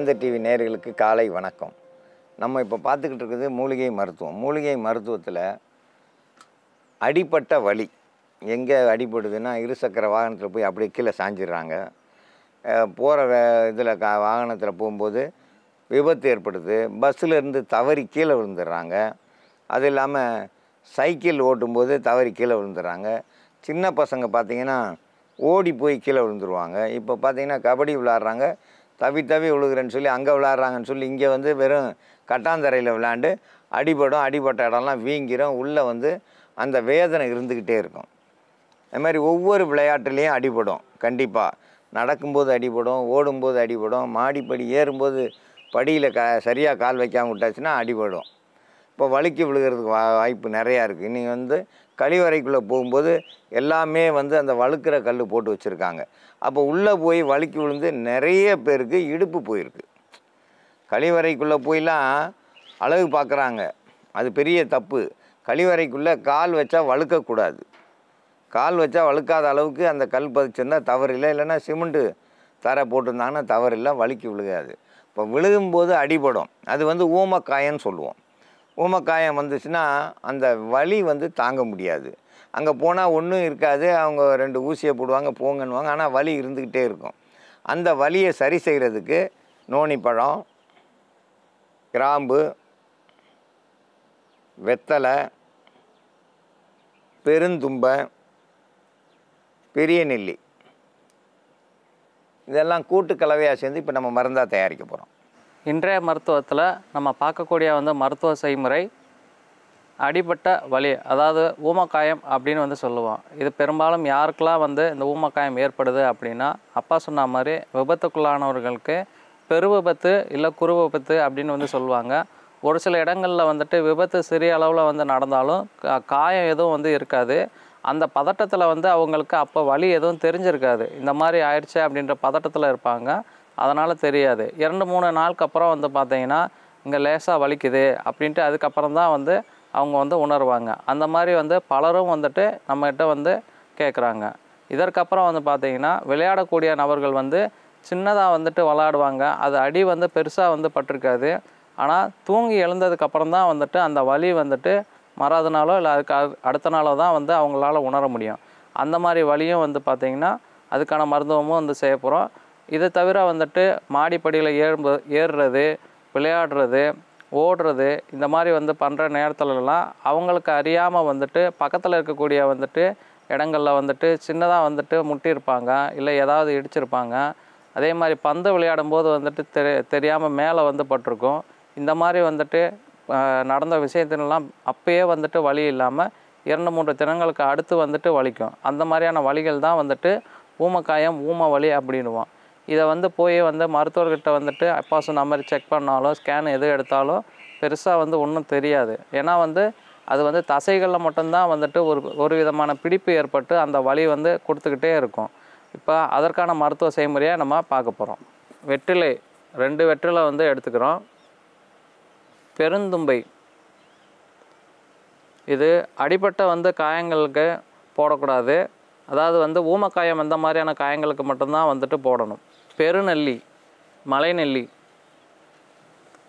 வேந்தர் டிவி நேயர்களுக்கு காலை வணக்கம். நம்ம இப்போ பார்த்துக்கிட்டு இருக்குது மூலிகை மருத்துவம். மூலிகை மருத்துவத்தில் அடிப்பட்ட வலி எங்கே அடிபடுதுன்னா, இருசக்கர வாகனத்தில் போய் அப்படியே கீழே சாஞ்சிடுறாங்க. போகிற இதில் வாகனத்தில் போகும்போது விபத்து ஏற்படுது. பஸ்ஸில் இருந்து தவறி கீழே விழுந்துடுறாங்க. அது இல்லாமல் சைக்கிள் ஓட்டும்போது தவறி கீழே விழுந்துடுறாங்க. சின்ன பசங்க பார்த்திங்கன்னா ஓடி போய் கீழே விழுந்துருவாங்க. இப்போ பார்த்திங்கன்னா கபடி விளாட்றாங்க, தவி விழுகிறேன்னு சொல்லி அங்கே விளாட்றாங்கன்னு சொல்லி இங்கே வந்து வெறும் கட்டாந்தரையில் விளாண்டு அடிபட்ட இடம்லாம் வீங்கிரும். உள்ளே அந்த வேதனை இருந்துக்கிட்டே இருக்கும். அது மாதிரி ஒவ்வொரு விளையாட்டுலேயும் அடிபடும். கண்டிப்பாக நடக்கும்போது அடிபடும், ஓடும்போது அடிபடும், மாடிப்படி ஏறும்போது படியில் சரியாக கால் வைக்காமல் விட்டாச்சுன்னா அடிபடும். இப்போ வழுக்கி விழுகிறதுக்கு வாய்ப்பு நிறையா இருக்குது. இன்றைக்கி கழிவறைக்குள்ளே போகும்போது எல்லாமே அந்த வழுக்கிற கல் போட்டு வச்சுருக்காங்க. அப்போ உள்ளே போய் வழுக்கி விழுந்து நிறைய பேருக்கு இடுப்பு போயிருக்கு. கழிவறைக்குள்ளே போயெலாம் அழகு பார்க்குறாங்க, அது பெரிய தப்பு. கழிவறைக்குள்ளே கால் வச்சா வழுக்கக்கூடாது. கால் வச்சா வழுக்காத அளவுக்கு அந்த கல் பதிச்சிருந்தால் தவறில்லை, இல்லைன்னா சிமெண்ட்டு தரை போட்டிருந்தாங்கன்னா தவறில்லை, வழுக்கி விழுகாது. இப்போ விழுகும்போது அடிபடும். அது ஊமக்காயன்னு சொல்லுவோம். ஊமக்காயம் வந்துச்சுன்னா அந்த வலி தாங்க முடியாது. அங்கே போனால் ஒன்றும் இருக்காது, அவங்க 2 ஊசியை போடுவாங்க, போங்கன்னுவாங்க. ஆனால் வலி இருந்துக்கிட்டே இருக்கும். அந்த வலியை சரி செய்கிறதுக்கு நோனிப்பழம், கிராம்பு, வெத்தலை, பெருந்தும்பை, பெரிய நெல்லி இதெல்லாம் கூட்டு கலவையாக சேர்ந்து இப்போ நம்ம மருந்தாக தயாரிக்க போகிறோம். இன்றைய மருத்துவத்தில் நம்ம பார்க்கக்கூடிய மருத்துவ செய்முறை அடிபட்ட வலி, அதாவது ஊமக்காயம் அப்படின்னு சொல்லுவோம். இது பெரும்பாலும் யாருக்கெல்லாம் இந்த ஊமக்காயம் ஏற்படுது அப்படின்னா, அப்பா சொன்ன மாதிரி விபத்துக்குள்ளானவர்களுக்கு பெரு விபத்து இல்லை குறு விபத்து அப்படின்னு சொல்லுவாங்க. ஒரு சில இடங்களில் விபத்து சிறிய அளவில் நடந்தாலும் காயம் எதுவும் இருக்காது. அந்த பதட்டத்தில் அவங்களுக்கு அப்போ வலி எதுவும் தெரிஞ்சிருக்காது. இந்த மாதிரி ஆயிடுச்சு அப்படின்ற பதட்டத்தில் இருப்பாங்க, அதனால் தெரியாது. 2-3 நாளுக்கு அப்புறம் பார்த்தீங்கன்னா இங்கே லேசாக வலிக்குது அப்படின்ட்டு அதுக்கப்புறம் தான் அவங்க உணர்வாங்க. அந்த மாதிரி பலரும் நம்மகிட்ட கேட்குறாங்க. இதற்கப்புறம் பார்த்தீங்கன்னா விளையாடக்கூடிய நபர்கள் சின்னதாக விளையாடுவாங்க. அது அடி பெருசாக பட்டிருக்காது. ஆனால் தூங்கி எழுந்ததுக்கப்புறம் தான் அந்த வலி மறாத நாளோ இல்லை அதுக்கு அடுத்த நாளோ தான் அவங்களால உணர முடியும். அந்த மாதிரி வலியும் பார்த்திங்கன்னா அதுக்கான மருத்துவமும் செய்ய போகிறோம். இதை தவிர மாடிப்படியில் ஏறுறது, விளையாடுறது, ஓடுறது, இந்த மாதிரி பண்ணுற நேரத்துலலாம் அவங்களுக்கு அறியாமல் பக்கத்தில் இருக்கக்கூடிய இடங்களில் சின்னதாக முட்டியிருப்பாங்க, இல்லை ஏதாவது இடிச்சிருப்பாங்க. அதே மாதிரி பந்து விளையாடும்போது தெரியாமல் மேலே பட்டிருக்கும். இந்த மாதிரி நடந்த விஷயத்தினெல்லாம் அப்பயே வலி இல்லாமல் 2-3 தினங்களுக்கு அடுத்து வலிக்கும். அந்த மாதிரியான வலிகள் தான் ஊமக்காயம், ஊம வலி அப்படின்னுவோம். இதை போய் மருத்துவர்கிட்ட அப்பா சொன்ன மாதிரி செக் பண்ணாலும், ஸ்கேன் எது எடுத்தாலும் பெருசாக ஒன்றும் தெரியாது. ஏன்னா அது தசைகளில் மட்டும்தான் ஒரு விதமான பிடிப்பு ஏற்பட்டு அந்த வலி கொடுத்துக்கிட்டே இருக்கும். இப்போ அதற்கான மருத்துவ செய்முறையாக நம்ம பார்க்க போகிறோம். வெற்றிலை 2 வெற்றிலை எடுத்துக்கிறோம். பெருந்தும்பை, இது அடிப்பட்ட காயங்களுக்கு போடக்கூடாது. அதாவது ஊமக்காயம் இந்த மாதிரியான காயங்களுக்கு மட்டும்தான் போடணும். பெருநெல்லி, மலைநெல்லி,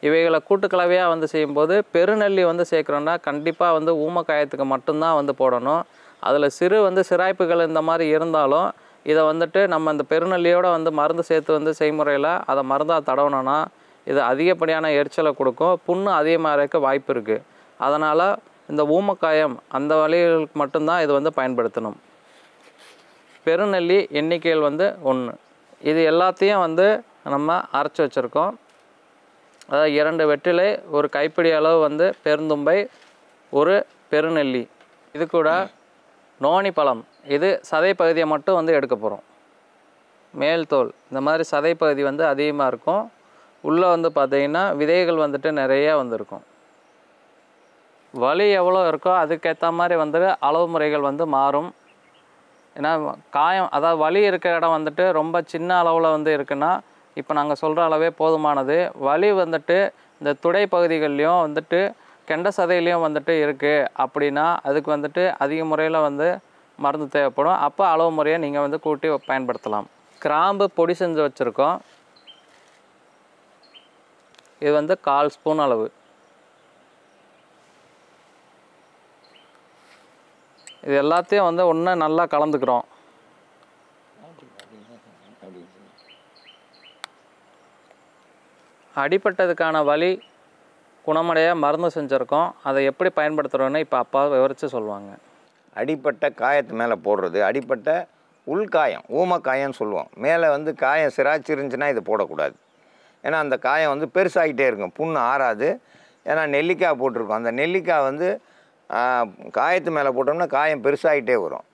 இவைகளை கூட்டுக்கலவையாக செய்யும்போது பெருநெல்லி சேர்க்குறோன்னா கண்டிப்பாக ஊமக்காயத்துக்கு மட்டும்தான் போடணும். அதில் சிறு சிராய்ப்புகள் இந்த மாதிரி இருந்தாலும் இதை நம்ம இந்த பெருநெல்லியோடு மருந்து சேர்த்து செய்முறையில் அதை மருந்தாக தடவினோன்னா இது அதிகப்படியான எரிச்சலை கொடுக்கும், புண்ணு அதிகமாக இருக்க வாய்ப்பு இருக்குது. அதனால் இந்த ஊமக்காயம் அந்த வலிகளுக்கு மட்டும்தான் இது பயன்படுத்தணும். பெருநெல்லி எண்ணிக்கையில் 1. இது எல்லாத்தையும் நம்ம அரைச்சி வச்சுருக்கோம். அதாவது 2 வெற்றிலை, ஒரு கைப்பிடி அளவு பெருந்தும்பை, ஒரு பெருநெல்லி. இது கூட நோனி பழம், இது சதை பகுதியை மட்டும் எடுக்க போகிறோம். மேல் தோல் இந்த மாதிரி சதை பகுதி அதிகமாக இருக்கும். உள்ளே பார்த்திங்கன்னா விதைகள் நிறையா இருக்கும். வலி எவ்வளோ இருக்கோ அதுக்கேற்ற மாதிரி அளவு முறைகள் மாறும். ஏன்னா காயம், அதாவது வலி இருக்கிற இடம் ரொம்ப சின்ன அளவில் இருக்குன்னா இப்போ நாங்கள் சொல்கிற அளவே போதுமானது. வலி இந்த துடை பகுதிகள்லையும் கெண்ட சதையிலையும் இருக்குது அப்படின்னா அதுக்கு அதிக முறையில் மருந்து தேவைப்படும். அப்போ அளவு முறையை நீங்கள் கூட்டி பயன்படுத்தலாம். கிராம்பு பொடி செஞ்சு வச்சுருக்கோம். இது வந்து 1/4 ஸ்பூன் அளவு. இது எல்லாத்தையும் வந்து ஒன்று நல்லா கலந்துக்கிறோம். அடிபட்டதுக்கான வலி குணமடைய மருந்து செஞ்சுருக்கோம். அதை எப்படி பயன்படுத்துகிறோன்னு இப்போ அப்பா விவரித்து சொல்லுவாங்க. அடிப்பட்ட காயத்து மேலே போடுறது, அடிப்பட்ட உள்காயம் ஊமக்காயம்னு சொல்லுவோம். மேலே வந்து காயம் சிராய்ச்சி இருந்துச்சுன்னா இது போடக்கூடாது. ஏன்னா அந்த காயம் வந்து பெருசாகிட்டே இருக்கும், புண்ணு ஆறாது. ஏன்னா நெல்லிக்காய் போட்டிருக்கோம். அந்த நெல்லிக்காய் வந்து காயத்து மேலே போட்டோம்னா காயம் பெருசாகிட்டே வரும்.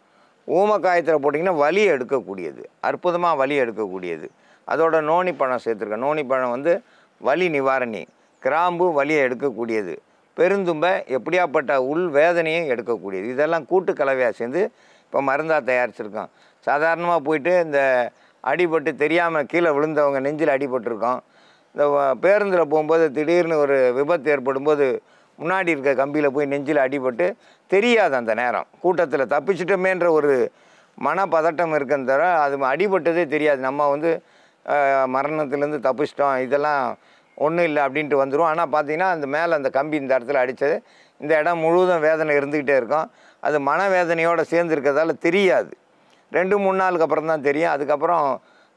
ஊமக்காயத்தில் போட்டிங்கன்னா வலி எடுக்கக்கூடியது, அற்புதமாக வலி எடுக்கக்கூடியது. அதோட நோனி பழம் சேர்த்துருக்கேன். நோனி பழம் வந்து வலி நிவாரணி. கிராம்பு வலியை எடுக்கக்கூடியது. பெருந்தும்பை எப்படியாப்பட்ட உள் வேதனையும் எடுக்கக்கூடியது. இதெல்லாம் கூட்டு கலவையாக சேர்ந்து இப்போ மருந்தாக தயாரிச்சிருக்கோம். சாதாரணமாக போயிட்டு இந்த அடிபட்டு தெரியாமல் கீழே விழுந்தவங்க நெஞ்சில் அடிபட்டிருக்கோம். இந்த பேருந்தில் போகும்போது திடீர்னு ஒரு விபத்து ஏற்படும்போது முன்னாடி இருக்க கம்பியில் போய் நெஞ்சில் அடிபட்டு தெரியாது, அந்த நேரம் கூட்டத்தில் தப்பிச்சிட்டோமேன்ற ஒரு மனப்பதட்டம் இருக்குன்னு தவிர அது அடிபட்டதே தெரியாது. நம்ம வந்து மரணத்துலேருந்து தப்பிச்சிட்டோம், இதெல்லாம் ஒன்றும் இல்லை அப்படின்ட்டு வந்துடும். ஆனால் பார்த்தீங்கன்னா அந்த மேலே அந்த கம்பி இந்த இடத்துல அடித்தது இந்த இடம் முழுவதும் வேதனை இருந்துக்கிட்டே இருக்கும். அது மனவேதனையோடு சேர்ந்து இருக்கிறதால தெரியாது. 2-3 நாளுக்கு அப்புறம் தான் தெரியும். அதுக்கப்புறம்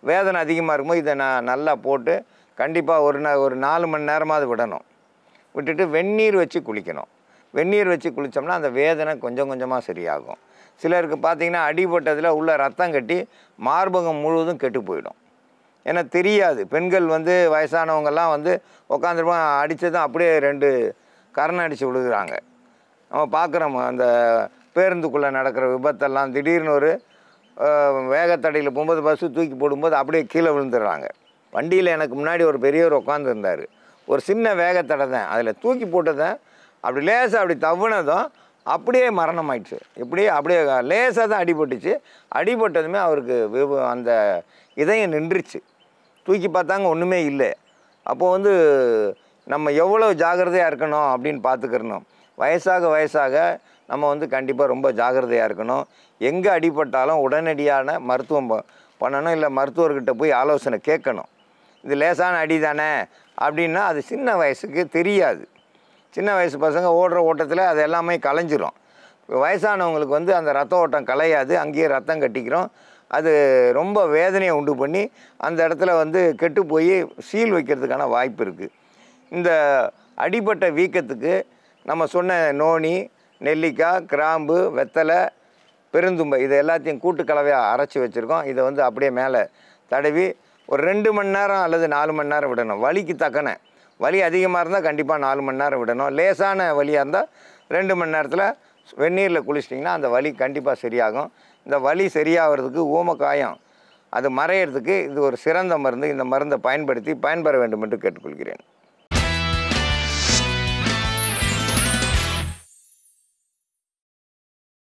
வேதனை அதிகமாக இருக்கும்போது இதை நான் நல்லா போட்டு கண்டிப்பாக ஒரு 4 மணி நேரமாவது விடணும். விட்டுட்டு வெந்நீர் வச்சு குளிக்கணும். வெந்நீர் வச்சு குளித்தோம்னா அந்த வேதனை கொஞ்சம் கொஞ்சமாக சரியாகும். சிலருக்கு பார்த்திங்கன்னா அடிபட்டதில் உள்ள ரத்தம் கட்டி மார்பகம் முழுவதும் கெட்டு போயிடும். ஏன்னா தெரியாது. பெண்கள் வந்து வயசானவங்கெல்லாம் வந்து உட்காந்துருப்போம், அடித்ததும் அப்படியே 2 கரணை அடித்து விழுகிறாங்க. நம்ம பார்க்குறோம் அந்த பேருந்துக்குள்ளே நடக்கிற விபத்தெல்லாம். திடீர்னு ஒரு வேகத்தடையில் போகும்போது பஸ்ஸு தூக்கி போடும்போது அப்படியே கீழே விழுந்துடுறாங்க. வண்டியில் எனக்கு முன்னாடி ஒரு பெரியவர் உட்காந்துருந்தார். ஒரு சின்ன வேகத்தடை தான், அதில் தூக்கி போட்டதான் அப்படி லேசாக அப்படி தவுனதும் அப்படியே மரணம் ஆயிடுச்சு. இப்படியே அப்படியே லேசாக தான் அடிபட்டுச்சு. அடிபட்டதுமே அவருக்கு அந்த இதயம் நின்றுச்சு. தூக்கி பார்த்தாங்க, ஒன்றுமே இல்லை. அப்போது வந்து நம்ம எவ்வளோ ஜாக்கிரதையாக இருக்கணும் அப்படின்னு பார்த்துக்கிறணும். வயசாக நம்ம வந்து கண்டிப்பாக ரொம்ப ஜாக்கிரதையாக இருக்கணும். எங்கே அடிபட்டாலும் உடனடியான மருத்துவம் பண்ணணும். இல்லை மருத்துவர்கிட்ட போய் ஆலோசனை கேட்கணும். இது லேசான அடி தானே அப்படின்னா அது சின்ன வயசுக்கு தெரியாது. சின்ன வயசு பசங்க ஓடுற ஓட்டத்தில் அது எல்லாமே கலைஞ்சிரும். வயசானவங்களுக்கு வந்து அந்த ரத்த ஓட்டம் கலையாது, அங்கேயே ரத்தம் கட்டிக்கிறோம். அது ரொம்ப வேதனையை உண்டு பண்ணி அந்த இடத்துல வந்து கெட்டு போய் சீல் வைக்கிறதுக்கான வாய்ப்பு இருக்குது. இந்த அடிபட்ட வீக்கத்துக்கு நம்ம சொன்ன நோனி, நெல்லிக்காய், கிராம்பு, வெத்தலை, பெருந்தும்பை இது எல்லாத்தையும் கூட்டு கலவையாக அரைச்சி வச்சுருக்கோம். இதை வந்து அப்படியே மேலே தடவி ஒரு 2 மணி நேரம் அல்லது 4 மணி நேரம் விடணும். வலிக்கு தக்கன. வலி அதிகமாக இருந்தால் கண்டிப்பாக 4 மணி நேரம் விடணும். லேசான வலியாக இருந்தால் 2 மணி நேரத்தில் வெந்நீரில் குளிச்சிட்டிங்கன்னா அந்த வலி கண்டிப்பாக சரியாகும். இந்த வலி சரியாகிறதுக்கு ஊமக்காயம் அது மறையிறதுக்கு இது ஒரு சிறந்த மருந்து. இந்த மருந்தை பயன்படுத்தி பயன்பெற வேண்டும் என்று கேட்டுக்கொள்கிறேன்.